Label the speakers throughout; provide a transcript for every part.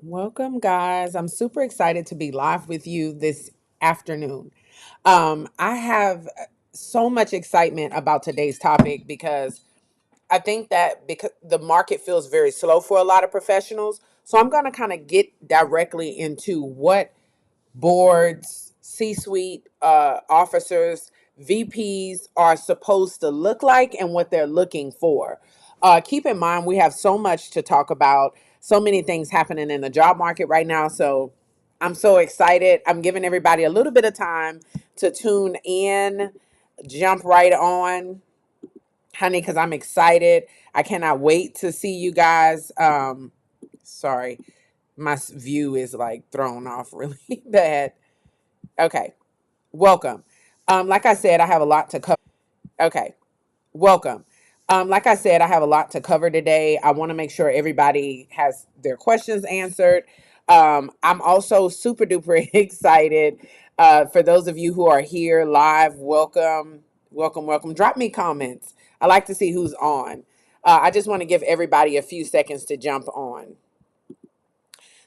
Speaker 1: Welcome, guys. I'm super excited to be live with you this afternoon. I have so much excitement about today's topic because I think that because the market feels very slow for a lot of professionals. So I'm going to kind of get directly into what boards, C suite officers, VPs are supposed to look like and what they're looking for. Keep in mind, we have so much to talk about, so many things happening in the job market right now. So I'm so excited. I'm giving everybody a little bit of time to tune in, jump right on, honey, because I'm excited. I cannot wait to see you guys. Sorry, my view is like thrown off really bad. Okay, welcome. Like I said, I have a lot to cover. Okay, welcome. Like I said, I have a lot to cover today. I want to make sure everybody has their questions answered. I'm also super duper excited. For those of you who are here live, welcome, welcome, welcome. Drop me comments. I like to see who's on. I just want to give everybody a few seconds to jump on.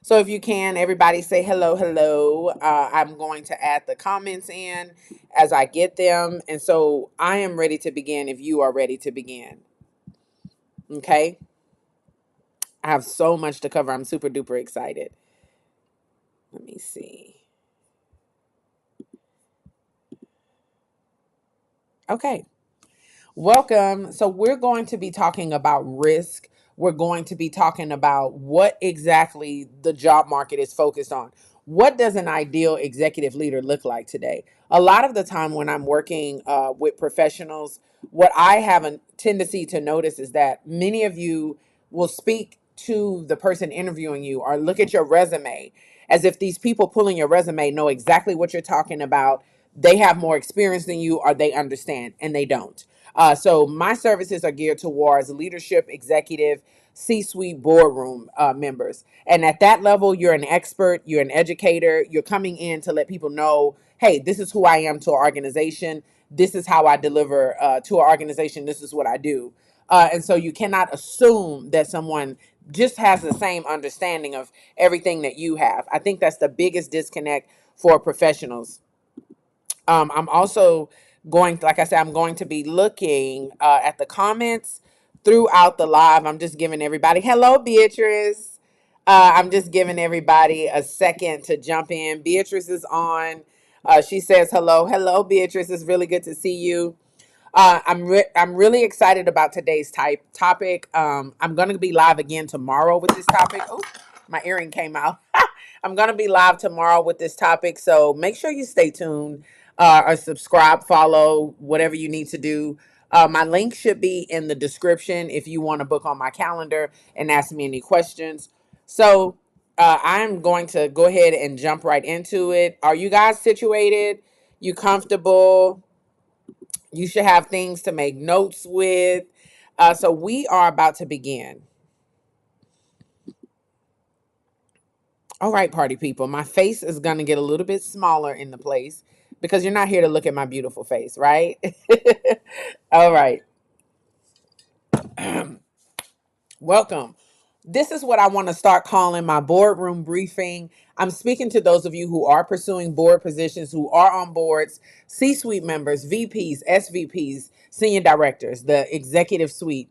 Speaker 1: So if you can, everybody say hello, hello. I'm going to add the comments in as I get them. And so I am ready to begin if you are ready to begin. Okay. I have so much to cover. I'm super duper excited. Let me see. Okay. Welcome. So, we're going to be talking about risk. We're going to be talking about what exactly the job market is focused on. What does an ideal executive leader look like today? A lot of the time, when I'm working with professionals, what I have a tendency to notice is that many of you will speak to the person interviewing you or look at your resume as if these people pulling your resume know exactly what you're talking about. They have more experience than you or they understand, and they don't. So my services are geared towards leadership, executive, C-suite boardroom members. And at that level, you're an expert, you're an educator, you're coming in to let people know, hey, this is who I am to an organization. This is how I deliver to an organization. This is what I do. And so you cannot assume that someone just has the same understanding of everything that you have. I think that's the biggest disconnect for professionals. I'm also going, like I said, I'm going to be looking at the comments throughout the live. I'm just giving everybody, hello, Beatrice. I'm just giving everybody a second to jump in. Beatrice is on. She says hello. Hello, Beatrice. It's really good to see you. I'm really excited about today's topic. I'm going to be live again tomorrow with this topic. Oh, my earring came out. I'm going to be live tomorrow with this topic, so make sure you stay tuned or subscribe, follow, whatever you need to do. My link should be in the description if you want to book on my calendar and ask me any questions. So I'm going to go ahead and jump right into it. Are you guys situated? You comfortable? You should have things to make notes with. So we are about to begin. All right, party people. My face is going to get a little bit smaller in the place because you're not here to look at my beautiful face, right? All right. Welcome. This is what I want to start calling my boardroom briefing. I'm speaking to those of you who are pursuing board positions, who are on boards, C suite members, VPs, SVPs, senior directors, the executive suite,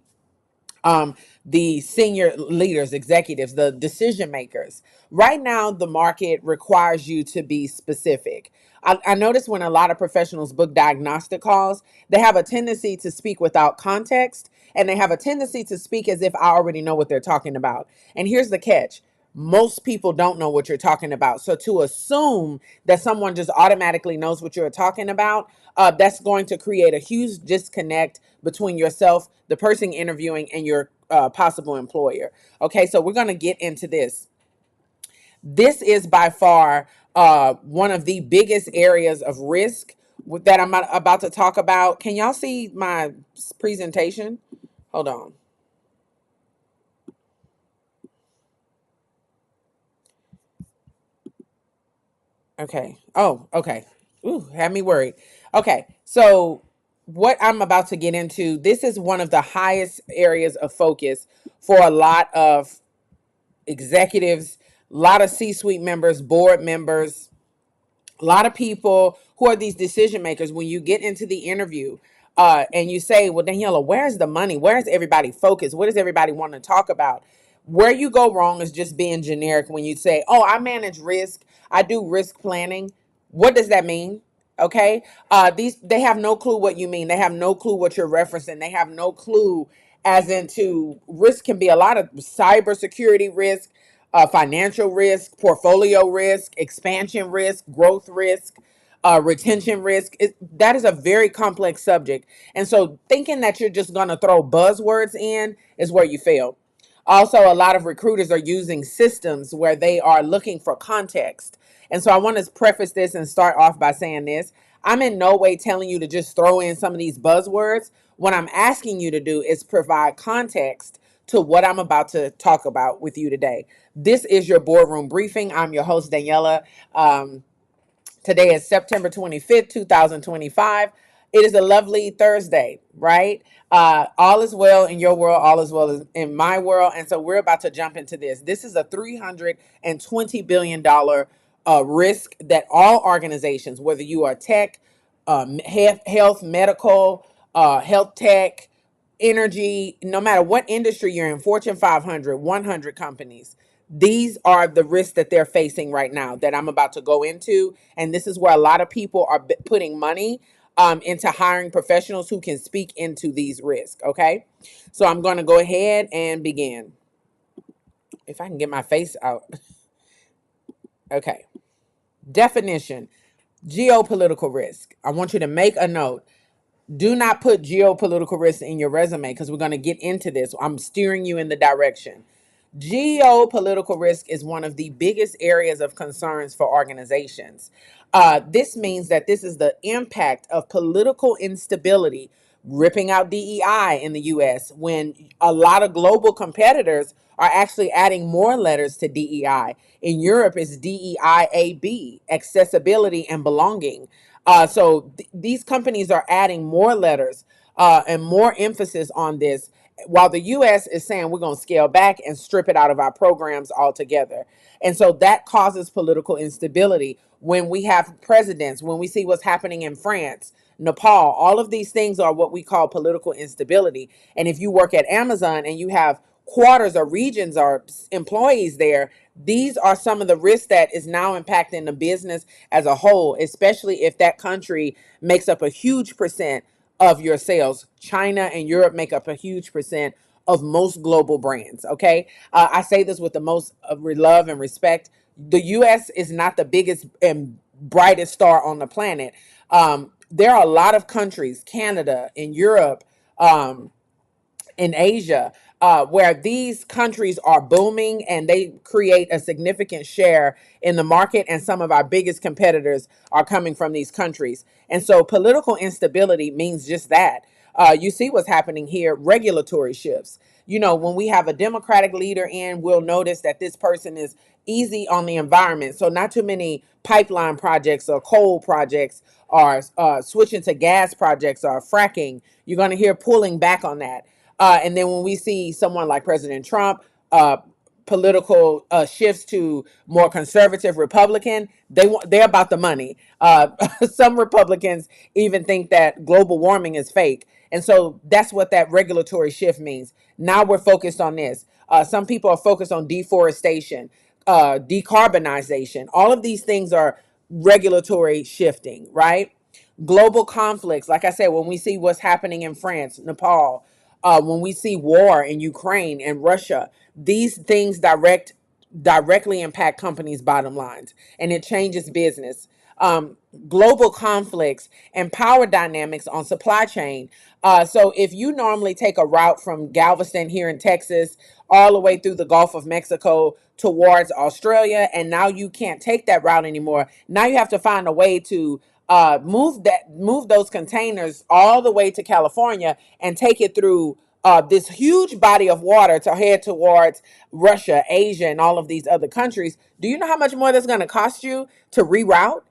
Speaker 1: the senior leaders, executives, the decision makers. Right now, the market requires you to be specific. I notice when a lot of professionals book diagnostic calls, they have a tendency to speak without context, and they have a tendency to speak as if I already know what they're talking about. And here's the catch. Most people don't know what you're talking about. So to assume that someone just automatically knows what you're talking about, that's going to create a huge disconnect between yourself, the person interviewing, and your possible employer. Okay, so we're going to get into this. This is by far one of the biggest areas of risk that I'm about to talk about. Can y'all see my presentation? Hold on. Okay. Oh, okay. Ooh, had me worried. Okay. So what I'm about to get into, this is one of the highest areas of focus for a lot of executives, A lot of C-suite members, board members, a lot of people who are these decision makers. When you get into the interview and you say, well, Daniela, where's the money? Where's everybody focused? What does everybody want to talk about? Where you go wrong is just being generic when you say, oh, I manage risk. I do risk planning. What does that mean? Okay. These, they have no clue what you mean. They have no clue what you're referencing. They have no clue as into risk can be a lot of cybersecurity risk, financial risk, portfolio risk, expansion risk, growth risk, retention risk. That is a very complex subject. And so thinking that you're just going to throw buzzwords in is where you fail. Also, a lot of recruiters are using systems where they are looking for context. And so I want to preface this and start off by saying this. I'm in no way telling you to just throw in some of these buzzwords. What I'm asking you to do is provide context to what I'm about to talk about with you today. This is your boardroom briefing. I'm your host, Daniela. Today is September 25th, 2025. It is a lovely Thursday, right? All is well in your world, all is well as in my world. And so we're about to jump into this. This is a $320 billion risk that all organizations, whether you are tech, health, medical, health tech, energy, no matter what industry you're in, Fortune 500, 100 companies, these are the risks that they're facing right now that I'm about to go into. And this is where a lot of people are putting money into hiring professionals who can speak into these risks. Okay. So I'm going to go ahead and begin. If I can get my face out. Okay. Definition: geopolitical risk. I want you to make a note. Do not put geopolitical risk in your resume because we're going to get into this. I'm steering you in the direction. Geopolitical risk is one of the biggest areas of concerns for organizations. This means that this is the impact of political instability, ripping out DEI in the US, when a lot of global competitors are actually adding more letters to DEI. In Europe, it's DEIAB, accessibility and belonging. These companies are adding more letters and more emphasis on this, while the US is saying we're going to scale back and strip it out of our programs altogether. And so that causes political instability. When we have presidents, when we see what's happening in France, Nepal, all of these things are what we call political instability. And if you work at Amazon and you have quarters or regions or employees there, these are some of the risks that is now impacting the business as a whole, especially if that country makes up a huge percent of your sales. China and Europe make up a huge percent of most global brands. Okay. I say this with the most love and respect. The US is not the biggest and brightest star on the planet. There are a lot of countries, Canada and Europe, in Asia, where these countries are booming and they create a significant share in the market. And some of our biggest competitors are coming from these countries. And so political instability means just that. You see what's happening here, regulatory shifts. You know, when we have a Democratic leader in, we'll notice that this person is easy on the environment. So not too many pipeline projects or coal projects or switching to gas projects or fracking. You're going to hear pulling back on that. And then when we see someone like President Trump, political shifts to more conservative Republican, they're about the money. Some Republicans even think that global warming is fake. And so that's what that regulatory shift means. Now we're focused on this. Some people are focused on deforestation, decarbonization. All of these things are regulatory shifting, right? Global conflicts. Like I said, when we see what's happening in France, Nepal, when we see war in Ukraine and Russia, these things directly impact companies' bottom lines, and it changes business. Global conflicts and power dynamics on supply chain. So if you normally take a route from Galveston here in Texas all the way through the Gulf of Mexico towards Australia, and now you can't take that route anymore. Now you have to find a way to move those containers all the way to California and take it through this huge body of water to head towards Russia, Asia, and all of these other countries. Do you know how much more that's going to cost you to reroute?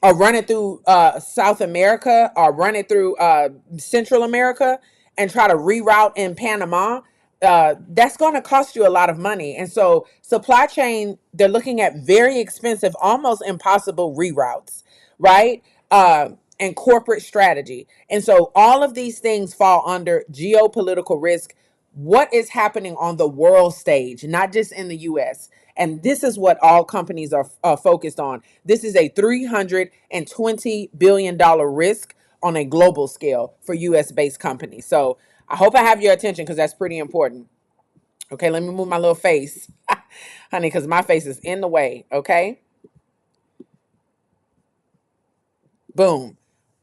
Speaker 1: Or run it through South America, or run it through Central America and try to reroute in Panama. that's going to cost you a lot of money. And so supply chain, they're looking at very expensive, almost impossible reroutes, right? And corporate strategy. And so all of these things fall under geopolitical risk. What is happening on the world stage, not just in the US. And this is what all companies are focused on. This is a $320 billion risk on a global scale for US based companies. So I hope I have your attention because that's pretty important. Okay, let me move my little face, honey, because my face is in the way. Okay, boom.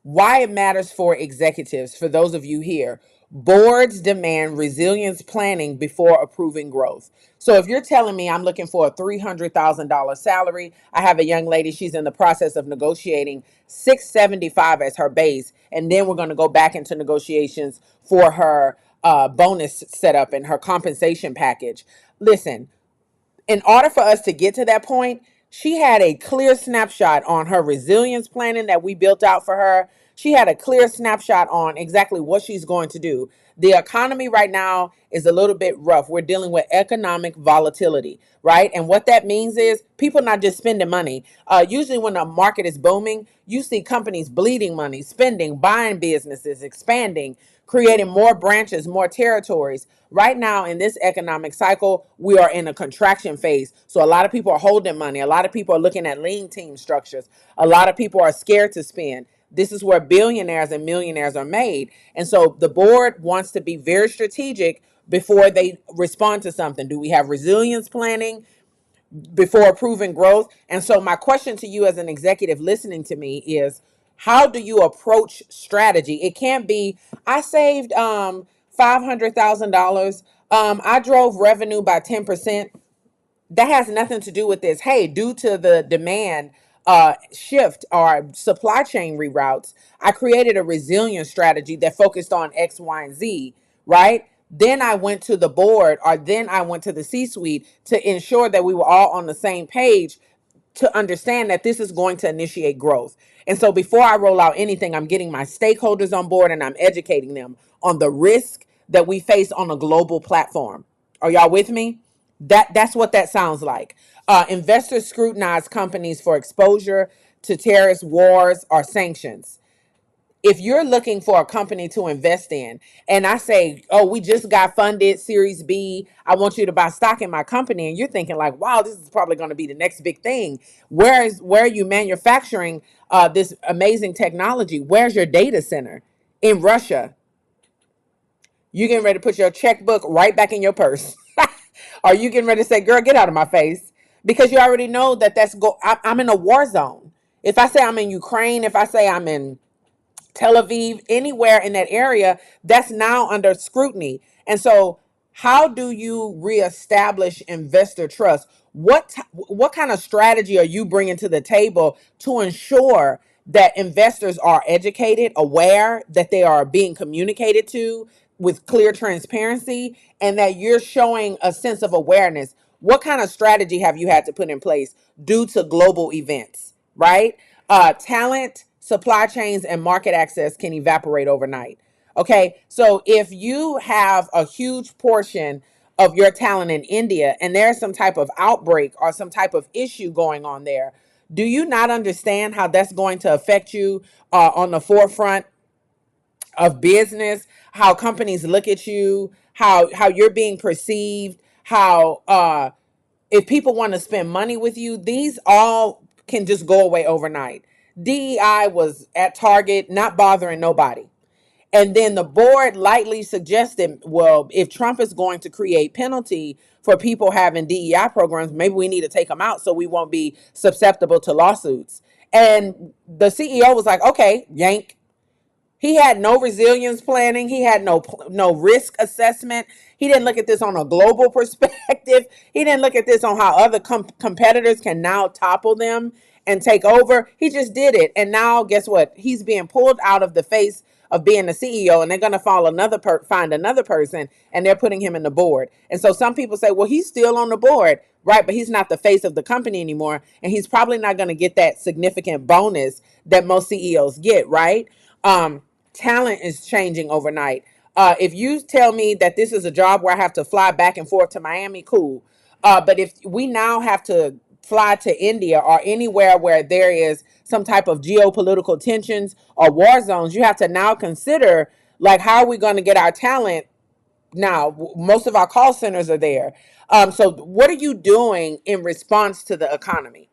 Speaker 1: Why it matters for executives, for those of you here, boards demand resilience planning before approving growth. So if you're telling me I'm looking for a $300,000 salary, I have a young lady, she's in the process of negotiating 675 as her base, and then we're going to go back into negotiations for her bonus setup and her compensation package. Listen, in order for us to get to that point, she had a clear snapshot on her resilience planning that we built out for her. She had a clear snapshot on exactly what she's going to do. The economy right now is a little bit rough. We're dealing with economic volatility, right? And what that means is people not just spending money. Usually, when the market is booming, you see companies bleeding money, spending, buying businesses, expanding, creating more branches, more territories. Right now, in this economic cycle, we are in a contraction phase. So a lot of people are holding money. A lot of people are looking at lean team structures. A lot of people are scared to spend. This is where billionaires and millionaires are made. And so the board wants to be very strategic before they respond to something. Do we have resilience planning before approving growth? And so my question to you as an executive listening to me is, how do you approach strategy? It can't be, I saved $500,000. I drove revenue by 10%. That has nothing to do with this. Hey, due to the demand shift or supply chain reroutes, I created a resilience strategy that focused on X, Y, and Z, right? Then I went to the board, or then I went to the C-suite to ensure that we were all on the same page to understand that this is going to initiate growth. And so before I roll out anything, I'm getting my stakeholders on board and I'm educating them on the risk that we face on a global platform. Are y'all with me? That's what that sounds like. Investors scrutinize companies for exposure to terrorist wars or sanctions. If you're looking for a company to invest in, and I say, oh, we just got funded Series B, I want you to buy stock in my company, and you're thinking like, wow, this is probably going to be the next big thing. Where are you manufacturing this amazing technology? Where's your data center? In Russia. You getting ready to put your checkbook right back in your purse? Are you getting ready to say, girl, get out of my face? Because you already know that I'm in a war zone. If I say I'm in Ukraine, if I say I'm in Tel Aviv, anywhere in that area, that's now under scrutiny. And so how do you reestablish investor trust? What kind of strategy are you bringing to the table to ensure that investors are educated, aware, that they are being communicated to with clear transparency, and that you're showing a sense of awareness? What kind of strategy have you had to put in place due to global events, right? Talent, supply chains, and market access can evaporate overnight. Okay, so if you have a huge portion of your talent in India and there's some type of outbreak or some type of issue going on there, do you not understand how that's going to affect you on the forefront of business? How companies look at you, how you're being perceived, how if people want to spend money with you, these all can just go away overnight. DEI was at Target, not bothering nobody. And then the board lightly suggested, well, if Trump is going to create penalty for people having DEI programs, maybe we need to take them out so we won't be susceptible to lawsuits. And the CEO was like, okay, yank. He had no resilience planning. He had no risk assessment. He didn't look at this on a global perspective. He didn't look at this on how other competitors can now topple them and take over. He just did it. And now guess what? He's being pulled out of the face of being the CEO, and they're going to find another person, and they're putting him in the board. And so some people say, well, he's still on the board, right? But he's not the face of the company anymore, and he's probably not going to get that significant bonus that most CEOs get, right? Talent is changing overnight. If you tell me that this is a job where I have to fly back and forth to Miami, cool. But if we now have to fly to India or anywhere where there is some type of geopolitical tensions or war zones, you have to now consider, like, how are we going to get our talent now? Most of our call centers are there. So what are you doing in response to the economy?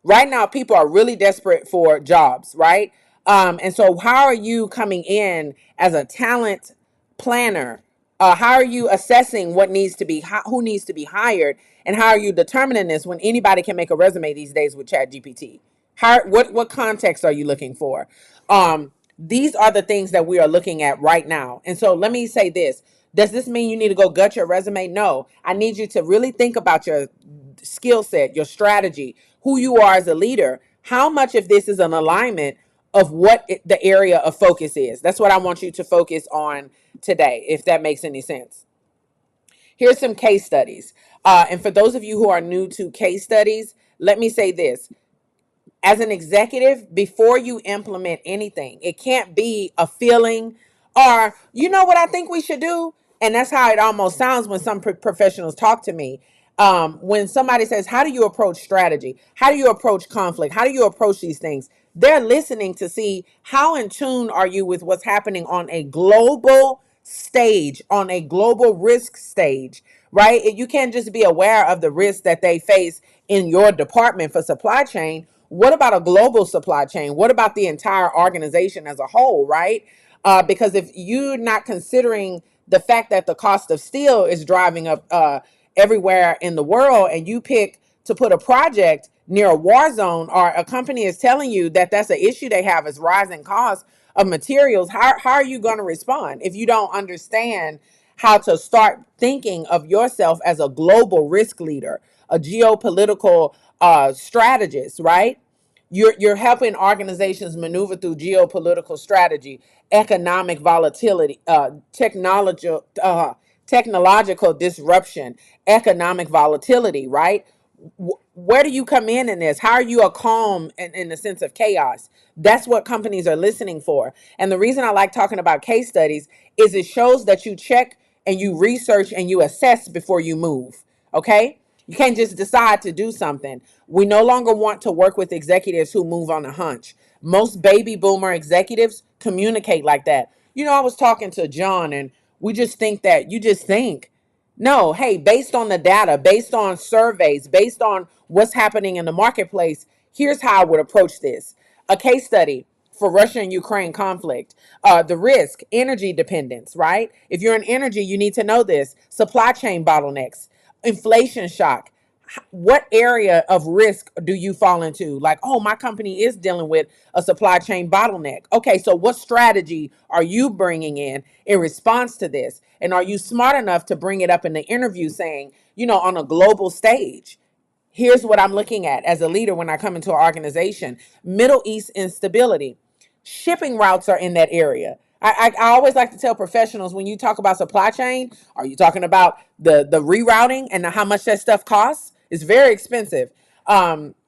Speaker 1: Right now, people are really desperate for jobs, right? And so how are you coming in as a talent planner? How are you assessing what needs to be, who needs to be hired, and how are you determining this when anybody can make a resume these days with Chat GPT? What context are you looking for? These are the things that we are looking at right now. And so let me say this. Does this mean you need to go gut your resume? No. I need you to really think about your skill set, your strategy, who you are as a leader, how much of this is an alignment of what the area of focus is. That's what I want you to focus on today, if that makes any sense. Here's some case studies. And for those of you who are new to case studies, let me say this. As an executive, before you implement anything, it can't be a feeling or, you know what I think we should do? And that's how it almost sounds when some professionals talk to me. When somebody says, how do you approach strategy? How do you approach conflict? How do you approach these things? They're listening to see how in tune are you with what's happening on a global stage, on a global risk stage, right? You can't just be aware of the risks that they face in your department for supply chain. What about a global supply chain? What about the entire organization as a whole, right? Because if you're not considering the fact that the cost of steel is driving up everywhere in the world, and you pick to put a project near a war zone, or a company is telling you that that's an issue they have is rising costs of materials, how are you going to respond if you don't understand how to start thinking of yourself as a global risk leader, a geopolitical strategist, right? You're helping organizations maneuver through geopolitical strategy, economic volatility, technological disruption, economic volatility, right? Where do you come in this? How are you a calm in the sense of chaos? That's what companies are listening for. And the reason I like talking about case studies is it shows that you check and you research and you assess before you move. Okay? You can't just decide to do something. We no longer want to work with executives who move on a hunch. Most baby boomer executives communicate like that. You know, I was talking to John, and we just think that you just think. No, hey, based on the data, based on surveys, based on what's happening in the marketplace, here's how I would approach this. A case study for Russia and Ukraine conflict. The risk, energy dependence, right? If you're in energy, you need to know this. Supply chain bottlenecks, inflation shock. What area of risk do you fall into? Like, oh, my company is dealing with a supply chain bottleneck. Okay, so what strategy are you bringing in response to this? And are you smart enough to bring it up in the interview saying, you know, on a global stage, here's what I'm looking at as a leader when I come into an organization. Middle East instability. Shipping routes are in that area. I always like to tell professionals, when you talk about supply chain, are you talking about the rerouting and how much that stuff costs? It's very expensive.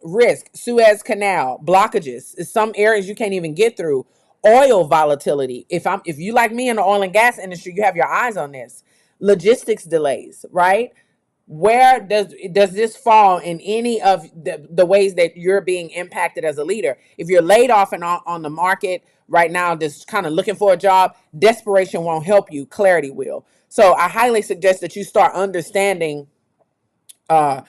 Speaker 1: Risk, Suez Canal, blockages. In some areas you can't even get through. Oil volatility. If you like me in the oil and gas industry, you have your eyes on this. Logistics delays, right? Where does this fall in any of the ways that you're being impacted as a leader? If you're laid off and on the market right now, just kind of looking for a job, desperation won't help you. Clarity will. So I highly suggest that you start understanding uh,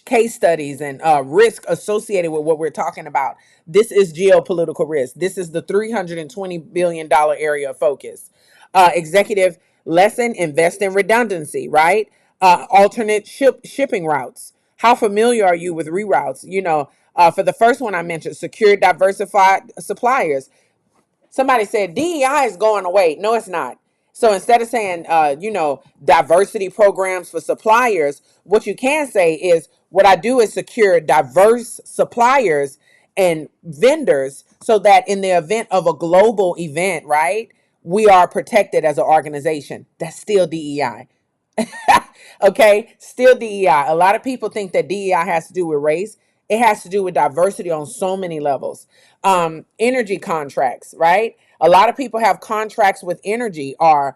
Speaker 1: case studies and risk associated with what we're talking about. This is geopolitical risk. This is the $320 billion area of focus. Executive lesson, invest in redundancy, right? Alternate shipping routes. How familiar are you with reroutes? You know, for the first one I mentioned, secure diversified suppliers. Somebody said DEI is going away. No, it's not. So instead of saying, diversity programs for suppliers, what you can say is, what I do is secure diverse suppliers and vendors so that in the event of a global event, right, we are protected as an organization. That's still DEI. Okay, still DEI. A lot of people think that DEI has to do with race. It has to do with diversity on so many levels. Energy contracts, right? A lot of people have contracts with energy or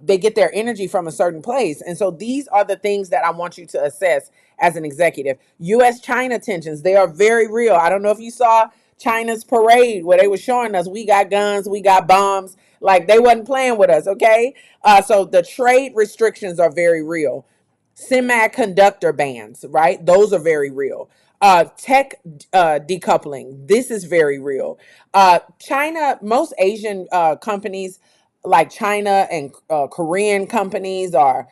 Speaker 1: they get their energy from a certain place. And so these are the things that I want you to assess as an executive. US China tensions, they are very real. I don't know if you saw China's parade where they were showing us we got guns, we got bombs. Like they wasn't playing with us, okay? So the trade restrictions are very real. Semiconductor bans, right? Those are very real. Tech decoupling, this is very real. China, most Asian companies like China and Korean companies are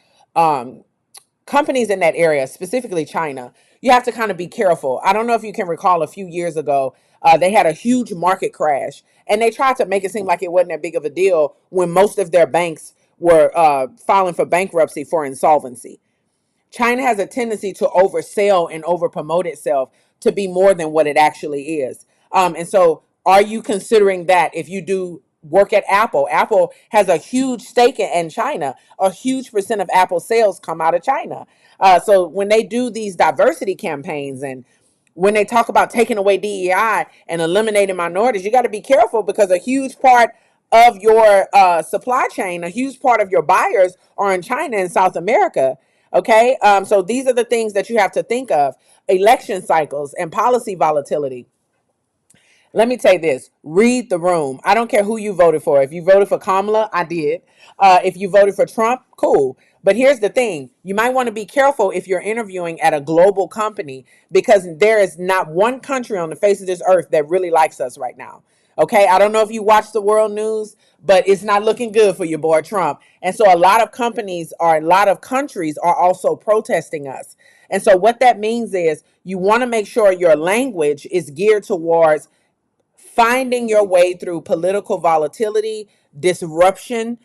Speaker 1: companies in that area, specifically China, you have to kind of be careful. I don't know if you can recall a few years ago, they had a huge market crash and they tried to make it seem like it wasn't that big of a deal when most of their banks were filing for bankruptcy for insolvency. China has a tendency to oversell and overpromote itself to be more than what it actually is. And so, are you considering that if you do work at Apple? Apple has a huge stake in China. A huge percent of Apple sales come out of China. So when they do these diversity campaigns and when they talk about taking away DEI and eliminating minorities, you got to be careful because a huge part of your supply chain, a huge part of your buyers are in China and South America. Okay. So these are the things that you have to think of: election cycles and policy volatility. Let me say this: read the room. I don't care who you voted for. If you voted for Kamala, I did. If you voted for Trump, cool. But here's the thing: you might want to be careful if you're interviewing at a global company because there is not one country on the face of this earth that really likes us right now. Okay, I don't know if you watch the world news, but it's not looking good for your boy Trump. And so a lot of companies or a lot of countries are also protesting us. And so what that means is you want to make sure your language is geared towards finding your way through political volatility, disruption.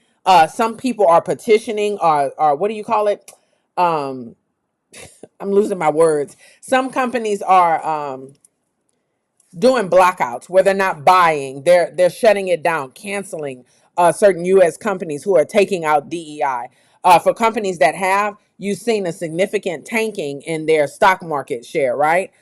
Speaker 1: Some people are petitioning or what do you call it? Um, I'm losing my words. Some companies are doing blackouts where they're not buying, they're shutting it down, canceling certain U.S. companies who are taking out DEI. For companies that have, you've seen a significant tanking in their stock market share, right?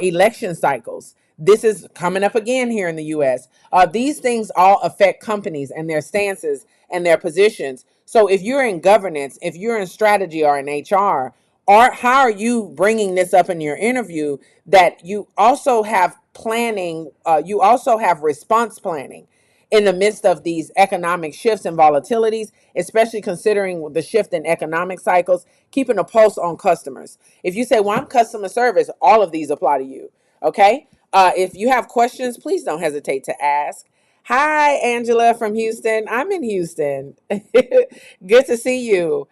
Speaker 1: Election cycles. This is coming up again here in the U.S. These things all affect companies and their stances and their positions. So if you're in governance, if you're in strategy or in HR, or how are you bringing this up in your interview that you also have planning, you also have response planning in the midst of these economic shifts and volatilities, especially considering the shift in economic cycles, keeping a pulse on customers. If you say, well, I'm customer service, all of these apply to you. Okay. If you have questions, please don't hesitate to ask. Hi, Angela from Houston. I'm in Houston. Good to see you.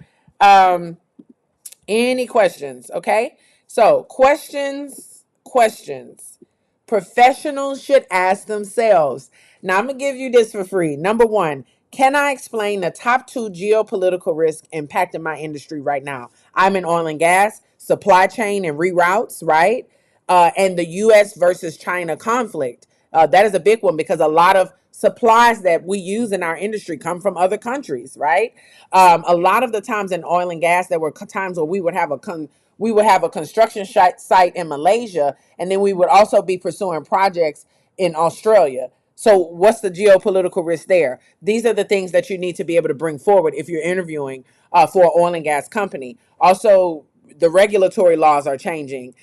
Speaker 1: Any questions? Okay. So questions. Professionals should ask themselves. Now I'm going to give you this for free. Number one, can I explain the top two geopolitical risks impacting my industry right now? I'm in oil and gas, supply chain and reroutes, right? And the U.S. versus China conflict. That is a big one because a lot of supplies that we use in our industry come from other countries, right? A lot of the times in oil and gas, there were times where we would have a construction site in Malaysia, and then we would also be pursuing projects in Australia. So what's the geopolitical risk there? These are the things that you need to be able to bring forward if you're interviewing for an oil and gas company. Also, the regulatory laws are changing.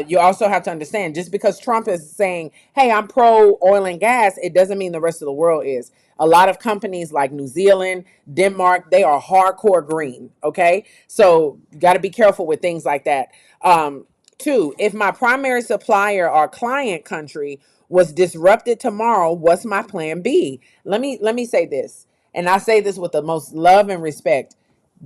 Speaker 1: You also have to understand, just because Trump is saying, hey, I'm pro oil and gas, it doesn't mean the rest of the world is. A lot of companies like New Zealand, Denmark, they are hardcore green. Okay. So you got to be careful with things like that. Two, if my primary supplier or client country was disrupted tomorrow, what's my plan B? Let me say this, and I say this with the most love and respect.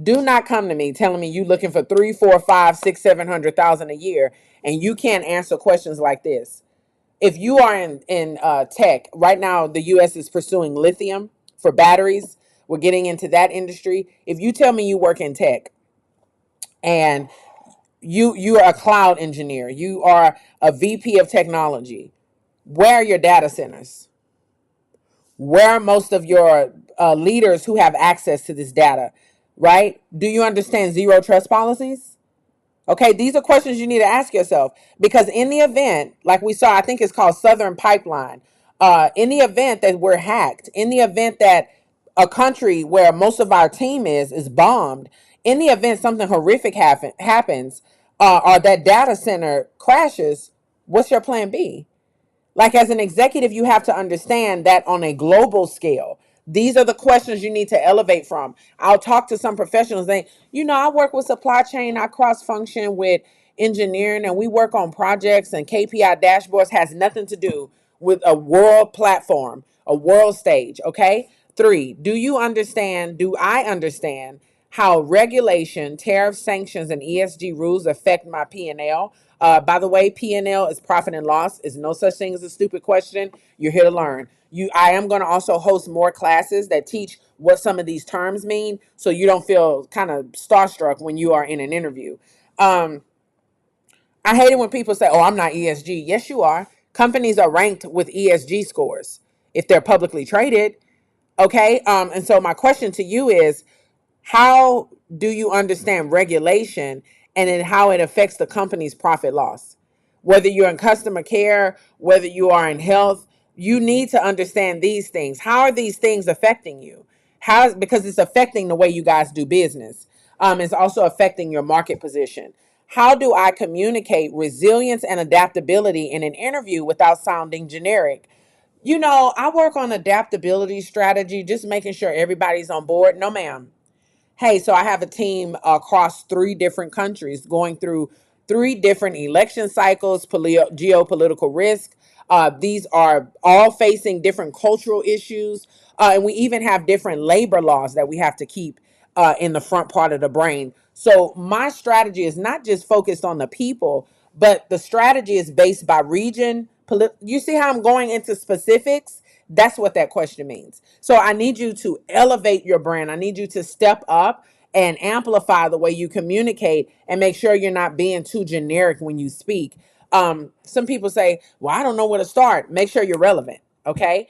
Speaker 1: Do not come to me telling me you looking for 3, 4, 5, 6, 700,000 a year, and you can't answer questions like this. If you are in tech right now, the U.S. is pursuing lithium for batteries. We're getting into that industry. If you tell me you work in tech and you are a cloud engineer, you are a VP of technology, where are your data centers? Where are most of your leaders who have access to this data? Right? Do you understand zero trust policies? Okay, these are questions you need to ask yourself because in the event, like we saw, I think it's called Southern Pipeline, in the event that we're hacked, in the event that a country where most of our team is bombed, in the event something horrific happens, or that data center crashes, what's your plan B? Like, as an executive, you have to understand that on a global scale, these are the questions you need to elevate from. I'll talk to some professionals. I work with supply chain, I cross function with engineering, and we work on projects and KPI dashboards. Has nothing to do with a world platform, a world stage. Okay. Three, do I understand how regulation, tariff sanctions, and ESG rules affect my P&L? By the way, P&L is profit and loss. Is no such thing as a stupid question. You're here to learn. I am going to also host more classes that teach what some of these terms mean, so you don't feel kind of starstruck when you are in an interview. I hate it when people say, "Oh, I'm not ESG." Yes, you are. Companies are ranked with ESG scores if they're publicly traded. Okay. And so my question to you is, how do you understand regulation and then how it affects the company's profit loss? Whether you're in customer care, whether you are in health, you need to understand these things. How are these things affecting you? Because it's affecting the way you guys do business. It's also affecting your market position. How do I communicate resilience and adaptability in an interview without sounding generic? I work on adaptability strategy, just making sure everybody's on board. No, ma'am. Hey, so I have a team across three different countries going through three different election cycles, geopolitical risk. These are all facing different cultural issues. And we even have different labor laws that we have to keep in the front part of the brain. So my strategy is not just focused on the people, but the strategy is based by region. You see how I'm going into specifics? That's what that question means. So I need you to elevate your brand. I need you to step up and amplify the way you communicate and make sure you're not being too generic when you speak. Some people say, well, I don't know where to start. Make sure you're relevant. Okay.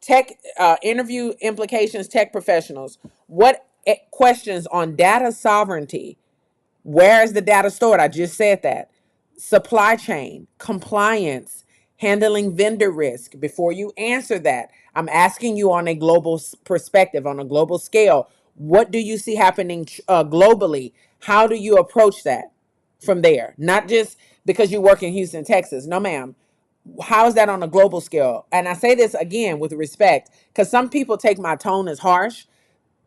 Speaker 1: Tech interview implications, tech professionals. What questions on data sovereignty? Where is the data stored? I just said that. Supply chain, compliance, handling vendor risk. Before you answer that, I'm asking you on a global perspective, on a global scale. What do you see happening globally? How do you approach that from there? Not just because you work in Houston, Texas. No, ma'am. How is that on a global scale? And I say this again with respect, because some people take my tone as harsh.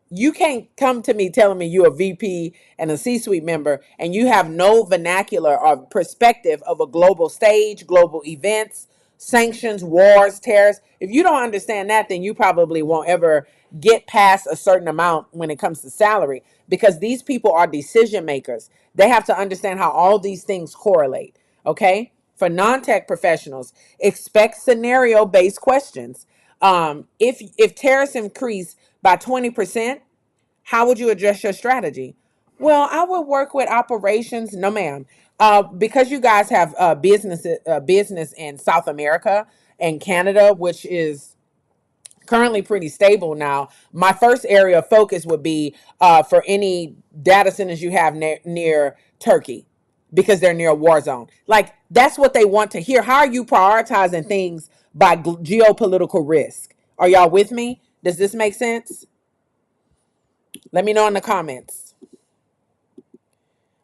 Speaker 1: You can't come to me telling me you're a VP and a C-suite member and you have no vernacular or perspective of a global stage, global events, sanctions, wars, tariffs. If you don't understand that, then you probably won't ever get past a certain amount when it comes to salary, because these people are decision makers. They have to understand how all these things correlate. Okay. For non-tech professionals, expect scenario-based questions. If tariffs increase by 20%, how would you address your strategy? Well, I would work with operations. No, ma'am. Because you guys have business in South America and Canada, which is currently pretty stable now. My first area of focus would be for any data centers you have near Turkey, because they're near a war zone. Like, that's what they want to hear. How are you prioritizing things by geopolitical risk? Are y'all with me? Does this make sense? Let me know in the comments.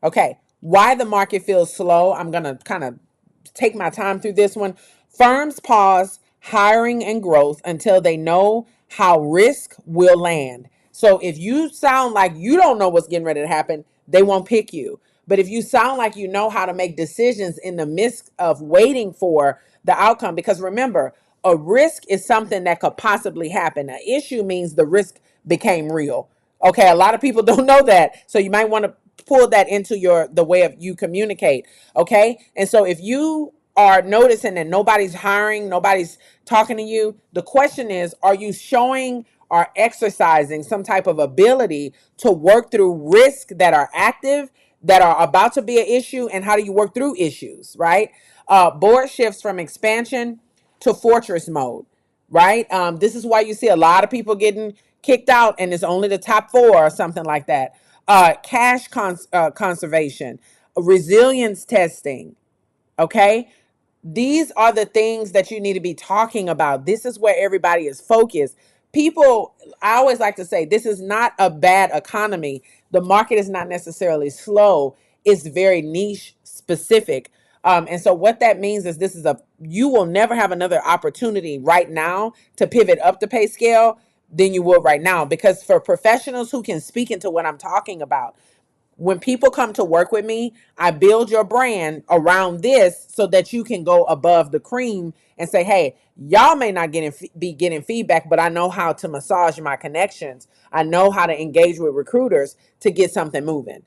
Speaker 1: Okay. Why the market feels slow. I'm going to kind of take my time through this one. Firms pause hiring and growth until they know how risk will land. So if you sound like you don't know what's getting ready to happen, they won't pick you. But if you sound like you know how to make decisions in the midst of waiting for the outcome, because remember, a risk is something that could possibly happen. An issue means the risk became real. Okay, a lot of people don't know that. So you might want to pull that into the way of you communicate. Okay. And so if you are noticing that nobody's hiring, nobody's talking to you, the question is, are you showing or exercising some type of ability to work through risks that are active, that are about to be an issue, and how do you work through issues, right? Board shifts from expansion to fortress mode, right? This is why you see a lot of people getting kicked out and it's only the top four or something like that. Cash conservation, resilience testing. Okay. These are the things that you need to be talking about. This is where everybody is focused. people, I always like to say this is not a bad economy. The market is not necessarily slow. It's very niche specific. And so what that means is you will never have another opportunity right now to pivot up the pay scale than you will right now. Because for professionals who can speak into what I'm talking about, when people come to work with me, I build your brand around this so that you can go above the cream and say, hey, y'all may not be getting feedback, but I know how to massage my connections. I know how to engage with recruiters to get something moving.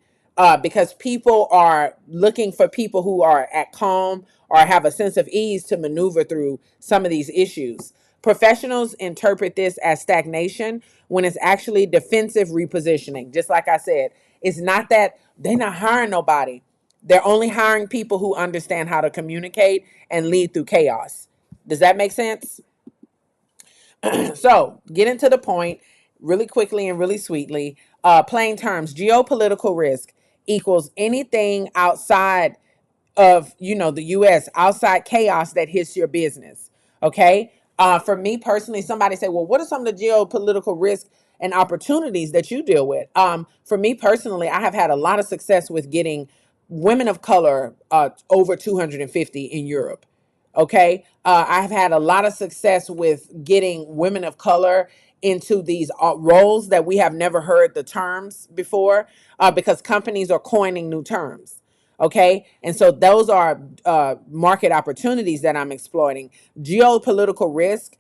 Speaker 1: Because people are looking for people who are at calm or have a sense of ease to maneuver through some of these issues. Professionals interpret this as stagnation when it's actually defensive repositioning. Just like I said, it's not that they're not hiring nobody. They're only hiring people who understand how to communicate and lead through chaos. Does that make sense? So, getting to the point really quickly and really sweetly, plain terms, geopolitical risk equals anything outside of the US, outside chaos that hits your business. Okay. For me personally, somebody say, well, what are some of the geopolitical risks and opportunities that you deal with? For me personally, I have had a lot of success with getting women of color over 250 in Europe. Okay. I've had a lot of success with getting women of color into these roles that we have never heard the terms before, because companies are coining new terms. Okay. And so those are market opportunities that I'm exploiting. Geopolitical risk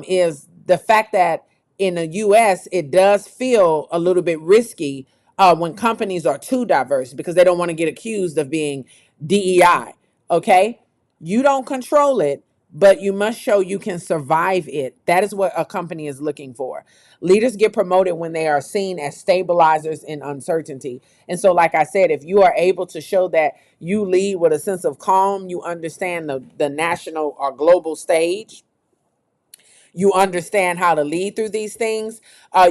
Speaker 1: is the fact that in the US, it does feel a little bit risky when companies are too diverse because they don't want to get accused of being DEI. Okay. You don't control it, but you must show you can survive it. That is what a company is looking for. Leaders get promoted when they are seen as stabilizers in uncertainty. And so, like I said, if you are able to show that you lead with a sense of calm, you understand the national or global stage, you understand how to lead through these things,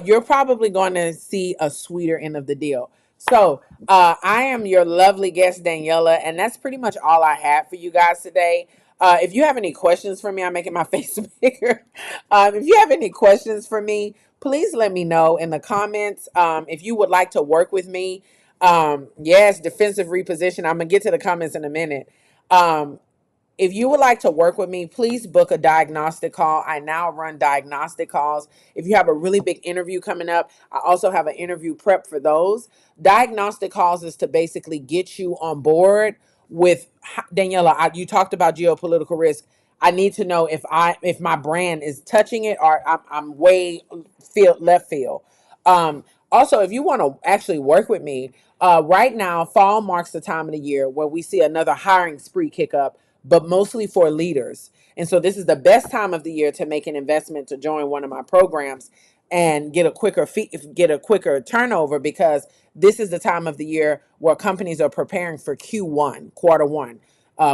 Speaker 1: you're probably going to see a sweeter end of the deal. So I am your lovely guest, Daniela, and that's pretty much all I have for you guys today. If you have any questions for me, I'm making my face bigger. If you have any questions for me, please let me know in the comments. If you would like to work with me, yes, defensive reposition. I'm going to get to the comments in a minute. If you would like to work with me, please book a diagnostic call. I now run diagnostic calls. If you have a really big interview coming up, I also have an interview prep for those. Diagnostic calls is to basically get you on board with Daniela. You talked about geopolitical risk. I need to know if my brand is touching it or I'm way left field. Also, if you want to actually work with me, right now, fall marks the time of the year where we see another hiring spree kick up, but mostly for leaders. And so this is the best time of the year to make an investment to join one of my programs and get a quicker turnover, because this is the time of the year where companies are preparing for Q1, quarter one,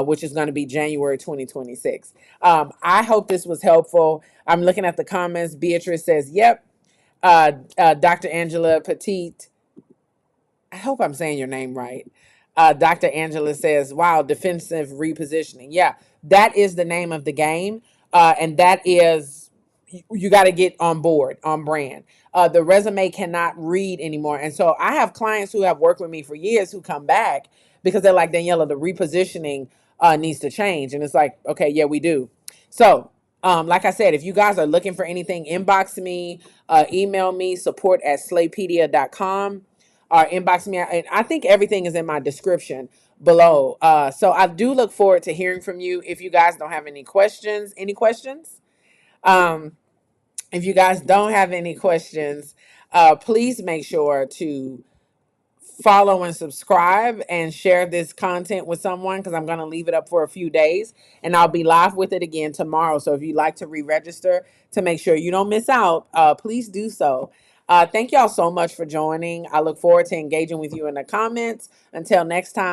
Speaker 1: which is going to be January 2026. I hope this was helpful. I'm looking at the comments. Beatrice says, yep. Dr. Angela Petit, I hope I'm saying your name right. Dr. Angela says, wow, defensive repositioning. Yeah, that is the name of the game. And that is, you got to get on board, on brand. The resume cannot read anymore. And so I have clients who have worked with me for years who come back because they're like, Daniela, the repositioning needs to change. And it's like, okay, yeah, we do. So, like I said, if you guys are looking for anything, inbox me, email me, support@slaypedia.com, or inbox me. And I think everything is in my description below. So I do look forward to hearing from you. If you guys don't have any questions, Um, if you guys don't have any questions, please make sure to follow and subscribe and share this content with someone, because I'm going to leave it up for a few days and I'll be live with it again tomorrow. So if you'd like to re-register to make sure you don't miss out, please do so. Thank y'all so much for joining. I look forward to engaging with you in the comments. Until next time.